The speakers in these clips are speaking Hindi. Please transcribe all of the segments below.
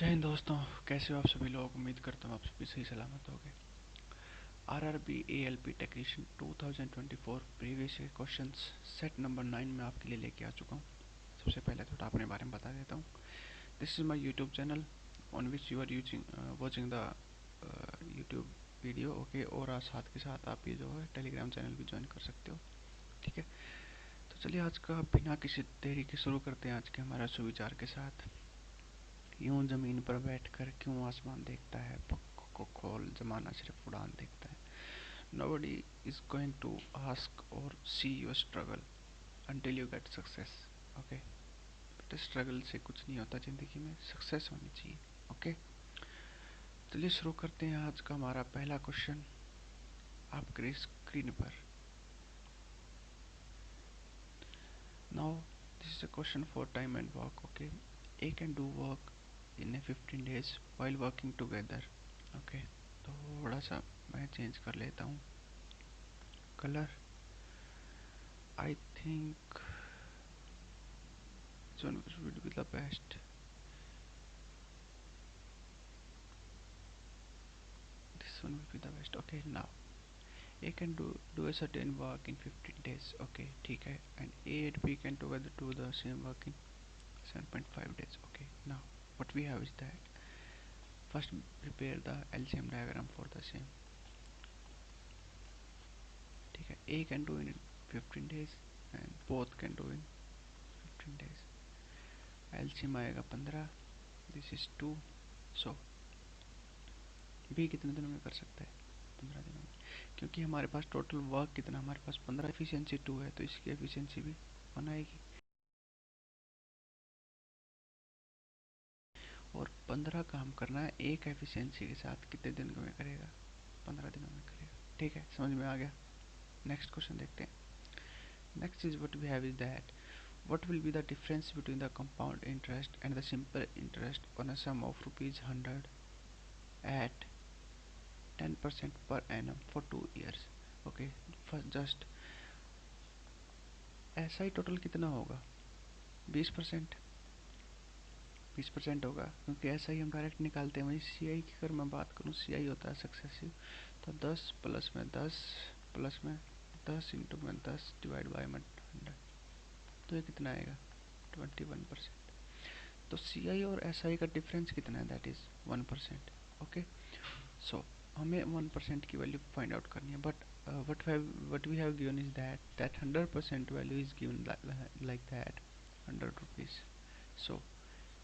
जय हिंद दोस्तों। कैसे हो आप सभी लोग। उम्मीद करता हूँ आप सभी सही सलामत होंगे। RRB ALP technician 2024 previous year questions set number 9 में आपके लिए लेके आ चुका हूँ। सबसे पहले थोड़ा अपने बारे में बता देता हूँ। This is my YouTube channel on which you are using watching the YouTube video. Okay, और साथ के साथ आप ये जो है टेलीग्राम चैनल भी ज्वाइन कर सकते हो। ठीक है, तो चलिए आज का बिना किसी देरी के शुरू करते हैं आज के हमारा सुविचार के साथ। यूं जमीन पर बैठकर क्यों आसमान देखता है, पक्कों को खोल जमाना सिर्फ उड़ान देखता है। Nobody is going to ask or see your struggle until you get success. Okay, बेटा स्ट्रगल से कुछ नहीं होता जिंदगी में, सक्सेस होनी चाहिए। ओके, चलिए शुरू करते हैं आज का हमारा पहला क्वेश्चन आपके स्क्रीन पर। Now this is a question for time and work. Okay, A can do work in A 15 days while working together. Okay, थोड़ा सा मैं चेंज कर लेता हूँ colour. I think this one would be the best. This one will be the best. Okay, now A can do a certain work in 15 days. Okay, ठीक है, and A and B can together do the same work in 7.5 days. Okay, now what we have is that first prepare the LCM diagram for the same. ठीक है, A can do in 15 days and both can do in 15 days. LCM आएगा 15, this is 2, so B कितने दिनों में कर सकता है, 15 दिनों में। क्योंकि हमारे पास टोटल वर्क कितना, हमारे पास 15, एफिशिएंसी 2 है, तो इसकी एफिशिएंसी भी 1 आएगी। और 15 काम करना है एक एफिशिएंसी के साथ, कितने दिन में करेगा, 15 दिनों में करेगा। ठीक है, समझ में आ गया। नेक्स्ट क्वेश्चन देखते हैं। Next is what we have is that what will be the difference between the compound interest and the simple interest on a sum of rupees 100 at 10% per annum for 2 years. Okay, first just ऐसा ही टोटल कितना होगा, 20%। 20% होगा, क्योंकि ऐसा ही हम डायरेक्ट निकालते हैं। वही सी आई की अगर मैं बात करूँ, सी आई होता है सक्सेसिव, तो 10 प्लस में 10 प्लस में 10 इंटू में 10 डिवाइड बाई में 100, तो ये कितना आएगा, 21%। तो सी आई और एस आई का डिफरेंस कितना है, दैट इज़ 1%। ओके, सो हमें 1% की वैल्यू फाइंड आउट करनी है, but what we have given is that 100% value is given like that 100 rupees. So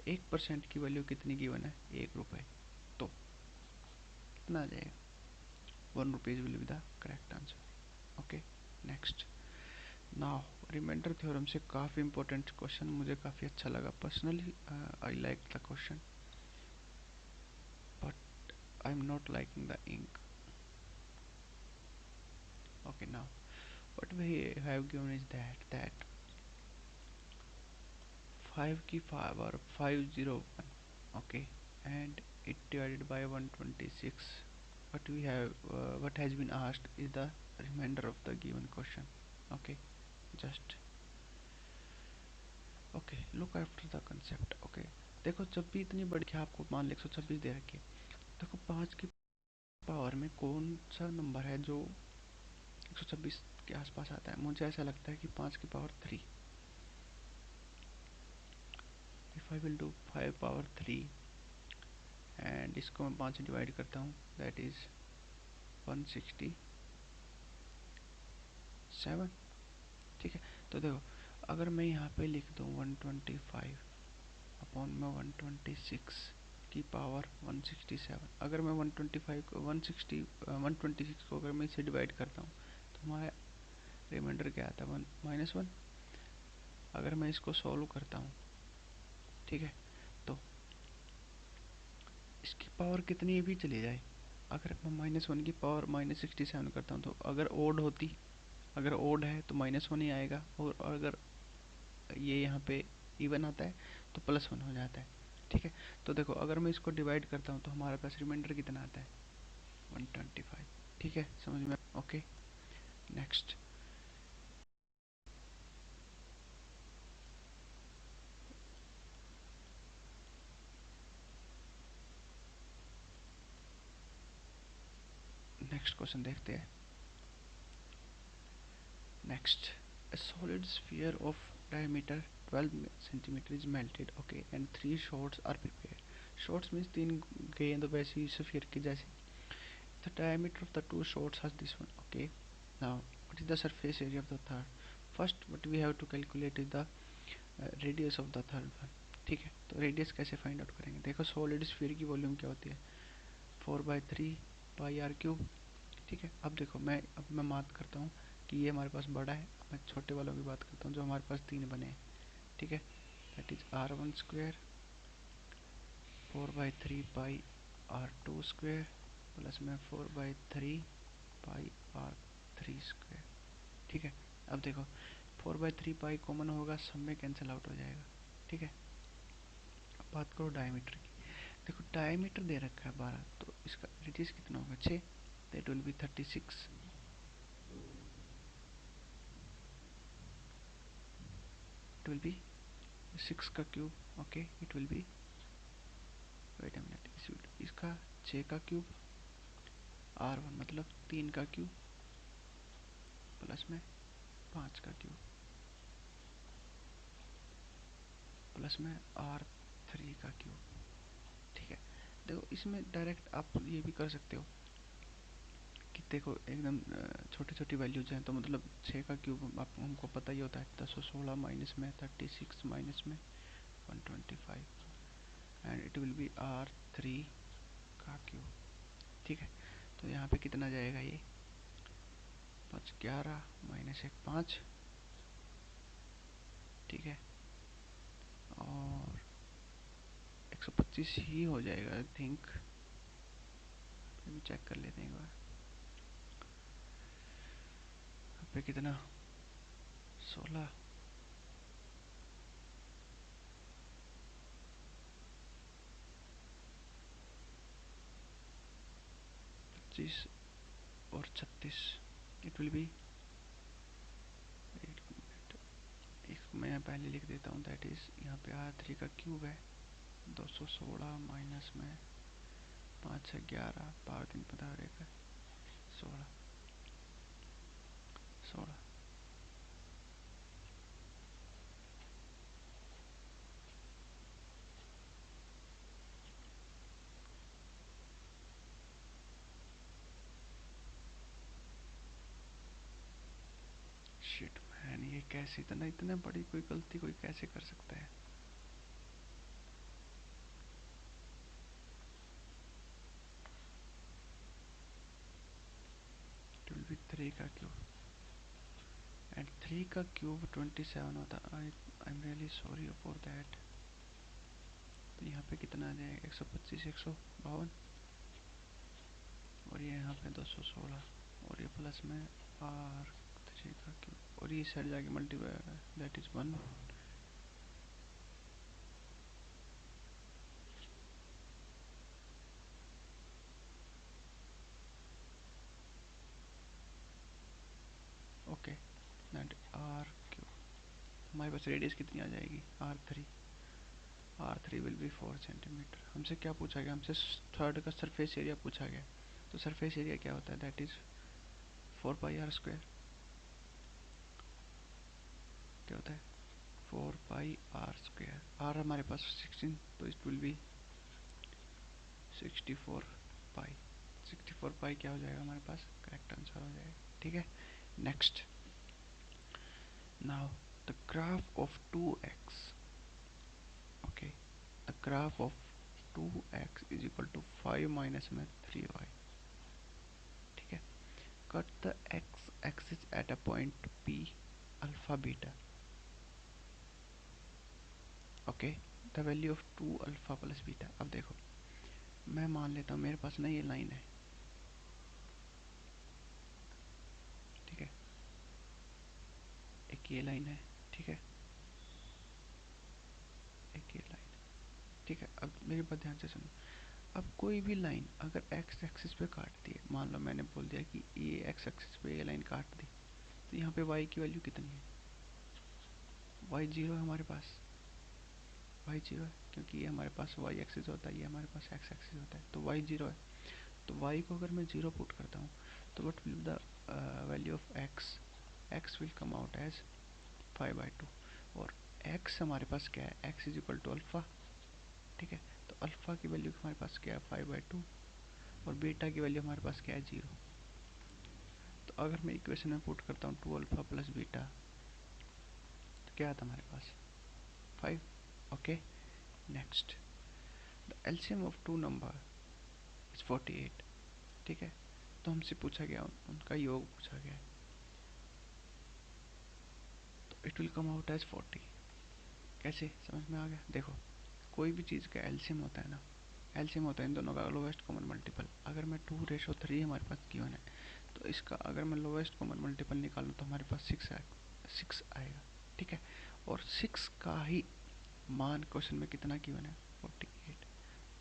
1% की वैल्यू कितनी गिवन है, 1 रुपये, तो कितना आ जाएगा, 1 rupees will be the correct answer. Okay, next. Now reminder theorem से काफ़ी इंपॉर्टेंट क्वेश्चन, मुझे काफ़ी अच्छा लगा personally. I like the question but I am not liking the ink. Okay, now what we have given is that 5 की power 501, okay, and it divided by 126. What we have what has been asked is the remainder of the given question. Okay, just okay, look after the concept. Okay, देखो जब भी इतनी बड़ी आपको मान लो 126 दे रखी है, देखो 5 की पावर में कौन सा नंबर है जो 126 के आसपास आता है। मुझे ऐसा लगता है कि 5 की power 3। If I will do 5 power 3 and इसको मैं 5 से डिवाइड करता हूँ, दैट इज 167। ठीक है, तो देखो अगर मैं यहाँ पे लिख दूँ 125 अपॉन में 126 की पावर 167, अगर मैं 125 को 126 को अगर मैं इसे डिवाइड करता हूँ तो हमारा रिमाइंडर क्या आता है, 1 - 1। अगर मैं इसको सॉल्व करता हूँ, ठीक है, तो इसकी पावर कितनी भी चली जाए, अगर मैं -1 की पावर -67 करता हूँ, तो अगर ओड होती, अगर ओड है तो -1 ही आएगा, और अगर ये यहाँ पे इवन आता है तो +1 हो जाता है। ठीक है, तो देखो अगर मैं इसको डिवाइड करता हूँ तो हमारे पास रिमाइंडर कितना आता है, 125। ठीक है, समझ में। Okay, next. नेक्स्ट क्वेश्चन देखते हैं। Next, a solid sphere of diameter 12 centimeter is melted, okay, and three shots are prepared. Shots means तीन गेंद वैसी sphere की जैसी. The diameter of the two shots has this one, okay. Now what is the surface area of the third? First what we have to calculate is the radius of the third one. ठीक है, तो रेडियस कैसे फाइंड आउट करेंगे? देखो सॉलिड स्फीयर की वॉल्यूम क्या होती है, 4/3 पाई r क्यूब. ठीक है, अब मैं बात करता हूँ कि ये हमारे पास बड़ा है. अब मैं छोटे वालों की बात करता हूँ जो हमारे पास तीन बने हैं. ठीक है, that is r1 square 4/3 pi r2 square plus में 4/3 पाई r3 स्क्वायर. ठीक है, अब देखो 4/3 पाई कॉमन होगा, सब में कैंसिल आउट हो जाएगा. ठीक है, अब बात करो डायमीटर की. देखो डायमीटर दे रखा है 12, तो इसका रेडियस कितना होगा 6. That will be 36. It will be 6 का cube. Okay, it will be, wait a minute, इसका 6 का क्यूब r1 मतलब 3 का क्यूब प्लस में 5 का क्यूब प्लस में r3 का क्यूब. ठीक है, देखो इसमें डायरेक्ट आप ये भी कर सकते हो कि देखो एकदम छोटी छोटी वैल्यूज हैं, तो मतलब 6 का क्यूब आप हमको पता ही होता है 1016 माइनस में 36 माइनस में 125 and it will B r3 का क्यूब. ठीक है, तो यहाँ पे कितना जाएगा, ये 5 11 माइनस 1 5. ठीक है, और 125 ही हो जाएगा आई थिंक. फिर भी चेक कर लेते हैं एक बार. यहाँ पे कितना 16 25 और 36. इट विल बी, एक मिनट, इसको मैं पहले लिख देता हूँ. दैट इज यहाँ पे r3 का क्यूब है 216 माइनस में 5 से 11 पावर 3 पता रहेगा 16 16. शिट मैन, ये कैसे इतना इतने बड़ी कोई गलती कोई कैसे कर सकता है? इट विल बी 3 का क्यूब एंड 3 का क्यूब 27 होता. I am really sorry for that. तो यहाँ पे कितना आ जाएगा 125 152 और ये यहाँ पे 216 और ये प्लस में r3 का क्यूब और ये साइड जाके मल्टीप्लाई होगा. That is 1. Okay, that r cube. हमारे पास रेडियस कितनी आ जाएगी r3. r3 will be 4 centimetre. हमसे क्या पूछा गया, हमसे थर्ड का सरफेस एरिया पूछा गया. तो सरफेस एरिया क्या होता है, that is 4 pi r square. क्या होता है 4 पाई r स्क्वायर. r हमारे पास 16, तो इट विल बी 64 पाई. 64 पाई क्या हो जाएगा हमारे पास, करेक्ट आंसर हो जाएगा. ठीक है, next. Now the graph of 2x. Okay, the graph of 2x is equal to 5 minus में 3y. ठीक है, cut the x axis at a point p alpha beta. Okay, the value of 2 alpha plus beta. अब देखो मैं मान लेता हूँ मेरे पास ना ये लाइन है. ठीक है, एक ये लाइन है. ठीक है, एक ये लाइन है. ठीक है, अब मेरी बात ध्यान से सुनो. अब कोई भी लाइन अगर एक्स एक्सिस पे काटती है, मान लो मैंने बोल दिया कि ये एक्स एक्सिस पे ये लाइन काट दी, तो यहाँ पे वाई की वैल्यू कितनी है, वाई जीरो है हमारे पास. वाई जीरो है क्योंकि ये हमारे पास वाई एक्सिस होता है, ये हमारे पास एक्स एक्सिस होता है, तो वाई जीरो है. तो वाई को अगर मैं जीरो पुट करता हूँ तो what will the value of X, X will come out as 5/2। और एक्स हमारे पास क्या है, X is equal to alpha, ठीक है। तो अल्फ़ा की वैल्यू हमारे पास क्या है, 5/2, और बीटा की वैल्यू हमारे पास क्या है, 0। तो अगर मैं इक्वेशन में पुट करता हूँ 2α प्लस बीटा, तो क्या आता है हमारे पास, 5। Okay, next, the LCM of two number is 48, ठीक है। तो हमसे पूछा गया, उनका योग पूछा गया है, तो it will come out as 40। कैसे, समझ में आ गया। देखो, कोई भी चीज़ का एलसीएम होता है ना, एलसीएम होता है इन दोनों का लोवेस्ट कॉमन मल्टीपल। अगर मैं 2:3 हमारे पास गिवन है, तो इसका अगर मैं लोवेस्ट कॉमन मल्टीपल निकालूँ तो हमारे पास 6 आएगा, ठीक है। और 6 का ही मान क्वेश्चन में कितना गिवन है, 48।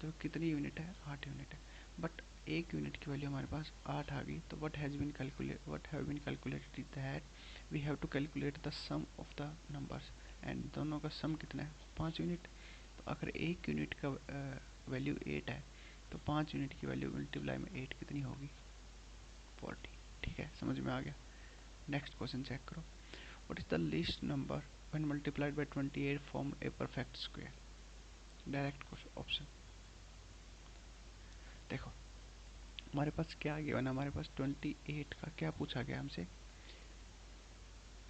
तो कितनी यूनिट है, 8 यूनिट है। बट एक यूनिट की वैल्यू हमारे पास 8 आ गई, तो what have been calculated that we have to calculate the sum of the numbers, and दोनों का सम कितना है, 5 यूनिट। तो अगर एक यूनिट का वैल्यू 8 है, तो 5 यूनिट की वैल्यू मल्टीप्लाई में 8 कितनी होगी, 40, ठीक है। समझ में आ गया। नेक्स्ट क्वेश्चन चेक करो, what is the least number when multiplied by 28 form a perfect square. Direct question option. देखो, हमारे पास क्या गिवन है, हमारे पास 28 का क्या पूछा गया हमसे,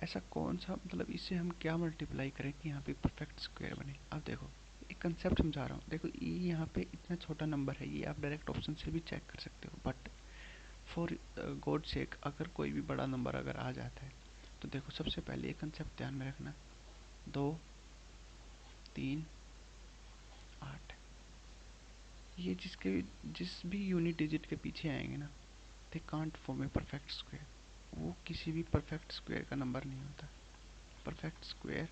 ऐसा कौन सा, मतलब इससे हम क्या मल्टीप्लाई करें कि यहाँ पे परफेक्ट स्क्वायर बने। अब देखो, एक कंसेप्ट समझा रहा हूँ। देखो, ये यहाँ पे इतना छोटा नंबर है, ये आप डायरेक्ट ऑप्शन से भी चेक कर सकते हो, बट फॉर गॉड सेक अगर कोई भी बड़ा नंबर अगर आ जाता है, तो देखो सबसे पहले ये कंसेप्ट ध्यान में रखना, 2, 3, 8, ये जिस भी यूनिट डिजिट के पीछे आएंगे ना, they can't form a perfect square. वो किसी भी परफेक्ट स्क्वायर का नंबर नहीं होता, परफेक्ट स्क्वायर,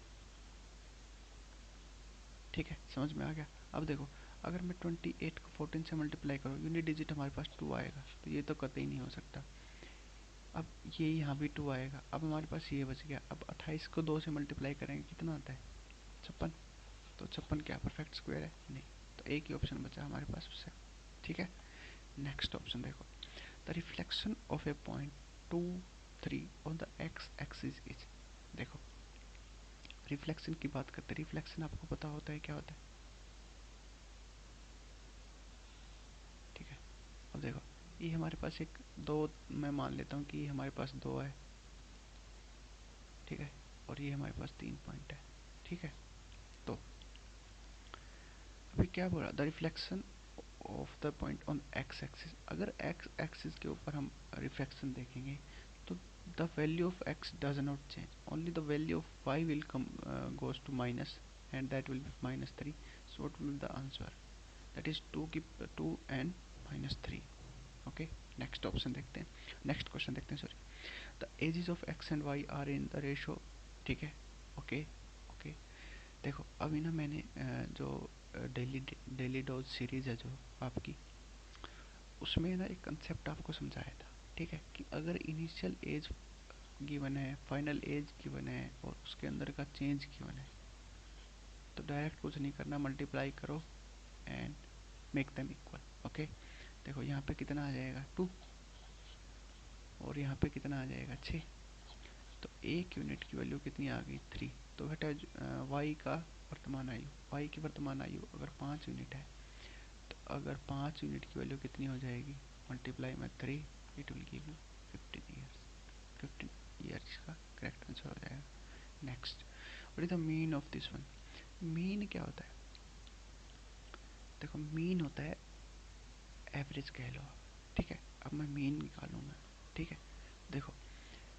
ठीक है। समझ में आ गया। अब देखो, अगर मैं 28 को 14 से मल्टीप्लाई करूँ, यूनिट डिजिट हमारे पास 2 आएगा, तो ये तो कतई नहीं हो सकता। अब ये यहाँ भी 2 आएगा, अब हमारे पास ये बच गया। अब 28 को 2 से मल्टीप्लाई करेंगे, कितना आता है, 56। तो 56 क्या परफेक्ट स्क्वायर है, नहीं। तो एक ही ऑप्शन बचा हमारे पास उससे, ठीक है। नेक्स्ट ऑप्शन देखो, the reflection of A point 2, 3 on the x axis is. देखो, रिफ्लेक्शन की बात करते हैं, रिफ्लेक्शन आपको पता होता है क्या होता है, ठीक है। अब देखो, ये हमारे पास एक दो, मैं मान लेता हूँ कि ये हमारे पास 2 है, ठीक है, और ये हमारे पास 3 पॉइंट है, ठीक है। तो अभी क्या बोला, the reflection of the point on X axis. अगर एक्स एक्सिस के ऊपर हम रिफ्लेक्शन देखेंगे, तो the value of X does not change, only the value of Y will come goes to minus, and that will be -3। So what will be the answer, that is 2 and -3। Okay, next option देखते हैं, नेक्स्ट क्वेश्चन देखते हैं, sorry. The ages of X and Y are in the ratio, ठीक है। Okay, okay. देखो, अभी ना मैंने जो डेली डेली डोज सीरीज है जो आपकी, उसमें ना एक कंसेप्ट आपको समझाया था, ठीक है, कि अगर इनिशियल एज गिवन है, फाइनल एज गिवन है, और उसके अंदर का चेंज गिवन है, तो डायरेक्ट कुछ नहीं करना, मल्टीप्लाई करो and make them equal. Okay, देखो यहाँ पे कितना आ जाएगा, 2, और यहाँ पे कितना आ जाएगा, 6। तो एक यूनिट की वैल्यू कितनी आ गई, 3। तो बेटा वाई का वर्तमान आयु, वाई की वर्तमान आयु अगर 5 यूनिट है, तो अगर 5 यूनिट की वैल्यू कितनी हो जाएगी, मल्टीप्लाई में 3, it will give you 15 years. 15 years का करेक्ट आंसर हो जाएगा। Next, what is the mean of this one. Mean क्या होता है, देखो मीन होता है एवरेज कह लो आप, ठीक है। अब मैं मीन निकालूंगा, ठीक है। देखो,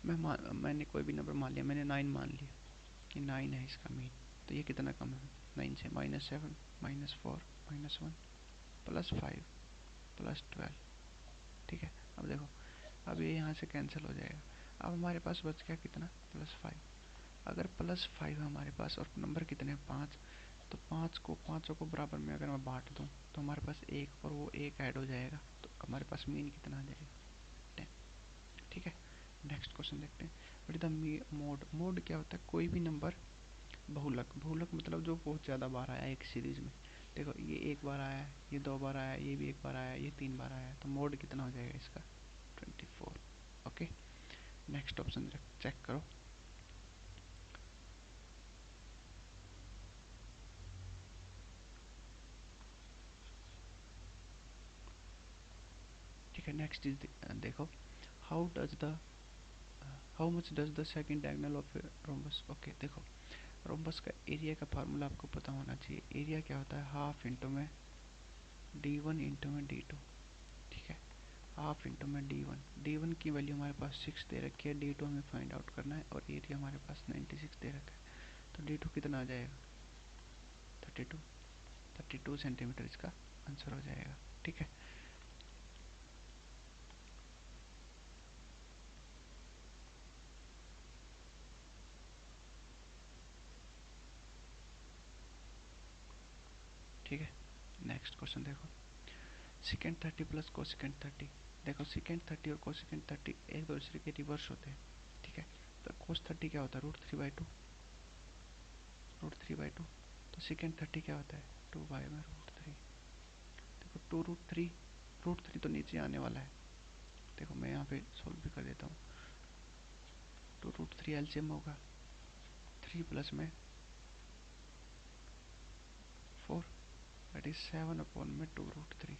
मैंने कोई भी नंबर मान लिया, मैंने 9 मान लिया कि 9 है इसका मीन, तो ये कितना कम है, 9 से -7, -4, -1, +5, +12, ठीक है। अब देखो, अब ये यहाँ से कैंसिल हो जाएगा, अब हमारे पास बच गया कितना, +5। अगर +5 हमारे पास, और नंबर कितने हैं, 5, तो पाँचों को बराबर में अगर मैं बांट दूँ, तो हमारे पास एक और वो एक ऐड हो जाएगा, तो हमारे पास मीन कितना आ जाएगा, 10, ठीक है। नेक्स्ट क्वेश्चन देखते हैं, what is the mode. Mode क्या होता है, कोई भी नंबर बहुलक, बहुलक मतलब जो बहुत ज़्यादा बार आया है एक सीरीज में। देखो, ये एक बार आया है, ये 2 बार आया है, ये भी एक बार आया है, ये 3 बार आया है, तो मोड कितना हो जाएगा इसका, 24। नेक्स्ट ऑप्शन चेक करो। ठीक है, नेक्स्ट इज देखो, how does the how much does the second diagonal of rhombus. Okay देखो, रोम्बस का एरिया का फार्मूला आपको पता होना चाहिए। एरिया क्या होता है, हाफ इंटू में d1 इंटू में d2। ठीक है, हाफ इंटू में d1, d1 की वैल्यू हमारे पास 6 दे रखी है, d2 हमें फाइंड आउट करना है और एरिया हमारे पास 96 दे रखा है। तो d2 कितना आ जाएगा, 32, 32 सेंटीमीटर इसका आंसर हो जाएगा। ठीक है, ठीक है। नेक्स्ट क्वेश्चन देखो, सिकेंड 30 प्लस कोसिकेंड 30। देखो सिकेंड 30 और कोसिकेंड 30 एक दूसरे के रिवर्स होते हैं। ठीक है, तो कोस 30 क्या होता है, √3/2, √3/2। तो सिकेंड 30 क्या होता है, 2 में √3। देखो 2√3, √3 तो नीचे आने वाला है। देखो मैं यहाँ पे सोल्व भी कर देता हूँ। 2√3 एलसीएम होगा, 3 प्लस में 4, दैट इज 7 में 2√3।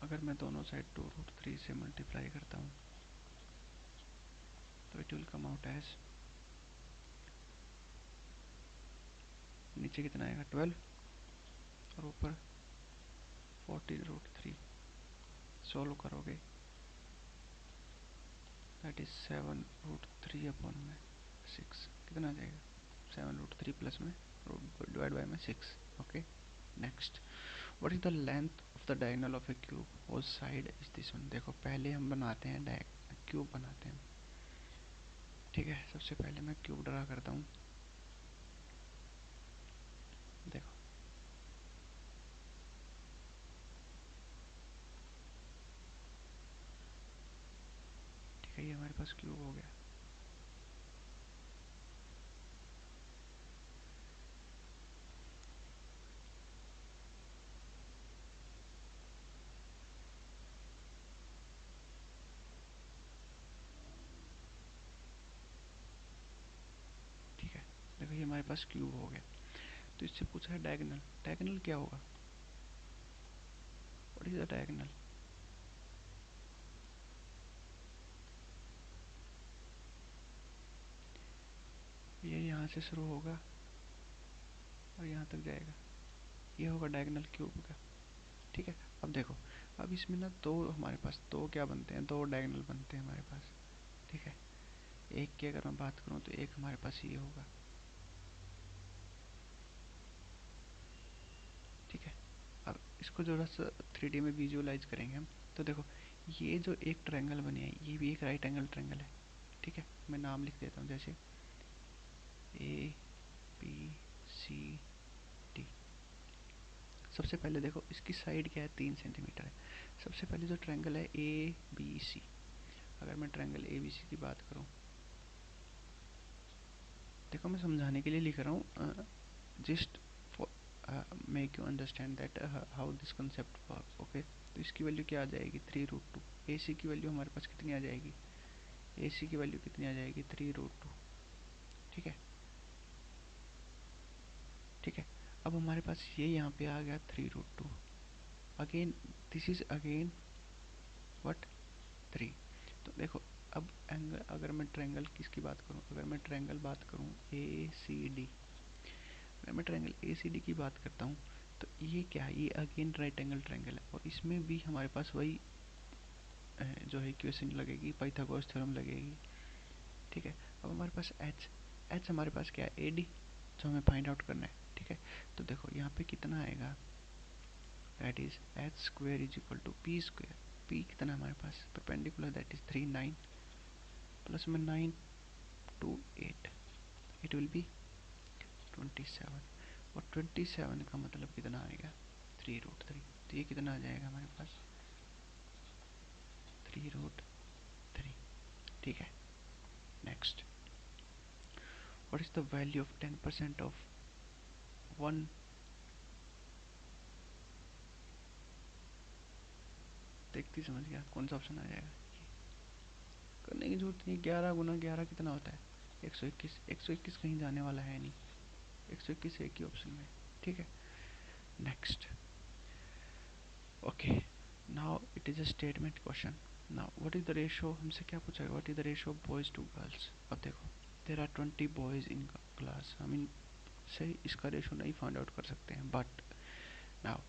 अगर मैं दोनों साइड 2√3 से मल्टीप्लाई करता हूँ तो it will come out as, नीचे कितना आएगा 12 और ऊपर 14√3। सोल्व करोगे दैट इज 7√3/6। कितना आ जाएगा, 7√3 प्लस में डिवाइड बाय में 6। Okay, next, what is the length of the diagonal of a cube whole side is this one. देखो पहले हम बनाते हैं क्यूब बनाते हैं। ठीक है, सबसे पहले मैं क्यूब ड्रा करता हूँ। देखो ठीक है, ये हमारे पास क्यूब हो गया। ठीक है, देखो ये हमारे पास क्यूब हो गया। तो इससे पूछा है डायगोनल, डायगोनल क्या होगा, व्हाट इज द डायगोनल। ये यहाँ से शुरू होगा और यहाँ तक जाएगा, ये होगा डायगोनल क्यूब का। ठीक है, अब देखो, अब इसमें ना दो हमारे पास दो क्या बनते हैं, दो डायगोनल बनते हैं हमारे पास। ठीक है, एक की अगर मैं बात करूँ तो एक हमारे पास ये होगा। ठीक है, अब इसको जो सा 3D में विजुअलाइज करेंगे हम, तो देखो ये जो एक ट्रायंगल बने है ये भी एक राइट एंगल ट्रायंगल है। ठीक है, मैं नाम लिख देता हूँ, जैसे ABCD। सबसे पहले देखो इसकी साइड क्या है, 3 सेंटीमीटर है। सबसे पहले जो ट्रायंगल है ABC, अगर मैं ट्रायंगल ABC की बात करूँ, देखो मैं समझाने के लिए लिख रहा हूँ, just make you understand that how this concept work. Okay, तो इसकी वैल्यू क्या आ जाएगी, 3√2। AC की वैल्यू हमारे पास कितनी आ जाएगी, AC की वैल्यू कितनी आ जाएगी, 3√2। ठीक है, ठीक है, अब हमारे पास ये यहाँ पे आ गया 3√2। Again this is again what, 3। तो देखो अब एंगल, अगर मैं ट्रायंगल किसकी बात करूँ, अगर मैं ट्रायंगल बात करूँ ACD, अगर मैं ट्रायंगल ACD की बात करता हूँ तो ये क्या है, ये अगेन राइट एंगल ट्रायंगल है और इसमें भी हमारे पास वही जो है इक्वेशन लगेगी, पाइथागोरस थ्योरम लगेगी। ठीक है, अब हमारे पास एच, एच हमारे पास क्या है, AD, जो हमें फाइंड आउट करना है। ठीक है, तो देखो यहाँ पे कितना आएगा, that is H² = P²। P कितना है हमारे पास, परपेंडिकुलर, दैट इज 3 9 प्लस में 9 2 8, इट विल बी 27। और 27 का मतलब कितना आएगा, 3√3। तो ये कितना आ जाएगा हमारे पास, 3√3। ठीक है, next, what is the value of 10% of 1 देखती समझ गया कौन सा ऑप्शन आ जाएगा। करने की जरूरत नहीं, 11 × 11 कितना होता है 121। 121 कहीं जाने वाला है नहीं, 121 एक ही ऑप्शन में। ठीक है, next. Okay, now it is a statement question. Now what is the ratio, हमसे क्या पूछा है, what is the ratio of boys to girls. अब देखो there are 20 boys in class, हम इन से इसका रेशियो नहीं फाइंड आउट कर सकते हैं, but now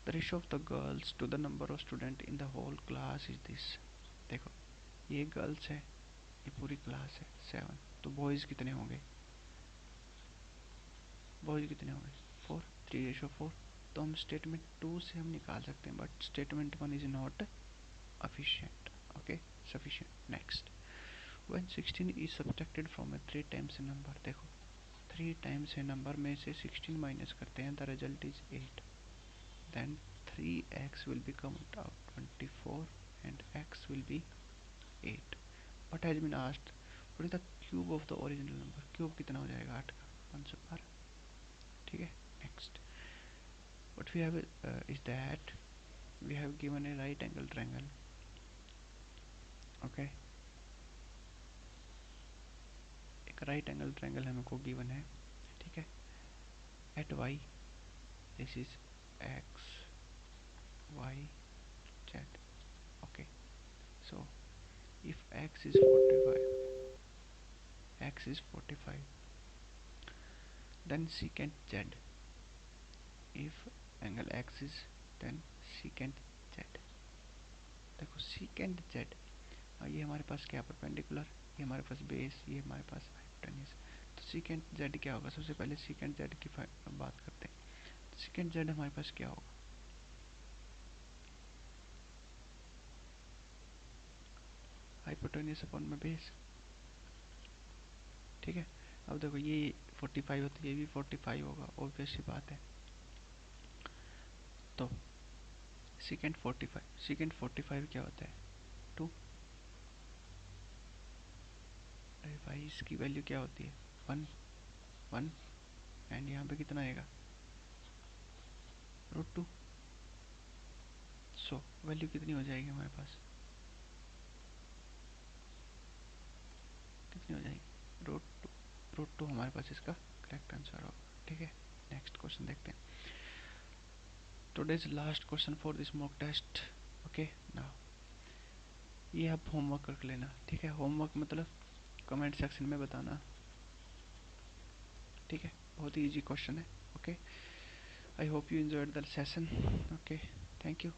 the ratio of the girls to the number of student in the whole class is this. देखो ये गर्ल्स है, ये पूरी क्लास है 7, तो बॉयज़ कितने होंगे, बॉयज़ कितने होंगे 4, 3:4। तो हम स्टेटमेंट 2 से हम निकाल सकते हैं, but statement 1 is not efficient. Okay, sufficient. Next, when 16 is subtracted from a 3 times a number, देखो 3 times a number में से 16 माइनस करते हैं, the result is 8, then 3x will become out 24 and x will be 8, but has been asked what is the cube of the original number, cube कितना हो जाएगा 8 का 512। ठीक है, next what we have is that we have given a right angle triangle। okay, एक राइट एंगल ट्रायंगल हमको गिवन है। ठीक है, at Y this is X Y Z. Okay, so if X is 45 then secant z, if angle x is then secant z। देखो secant z, ये हमारे पास क्या परपेंडिकुलर, ये हमारे पास बेस, ये हमारे पास हाइपोटेन्यूज। तो secant z क्या होगा, सबसे पहले secant z की बात करते हैं। तो secant z हमारे पास क्या होगा, हाइपोटेन्यूज अपॉन में बेस। ठीक है, अब देखो ये 45 है तो ये भी 45 होगा, ऑब्वियस सी बात है। तो सेकेंड 45 क्या होता है 2। अरे भाई इसकी वैल्यू क्या होती है 1 1, एंड यहाँ पे कितना आएगा √2। सो वैल्यू कितनी हो जाएगी हमारे पास, कितनी हो जाएगी √2। √2 हमारे पास इसका करेक्ट आंसर होगा। ठीक है, नेक्स्ट क्वेश्चन देखते हैं। Today's last question for this mock test. Okay, now ये आप होमवर्क कर लेना। ठीक है, होमवर्क मतलब कमेंट सेक्शन में बताना। ठीक है, बहुत ही इजी क्वेश्चन है। Okay, I hope you enjoyed the session. Okay, thank you.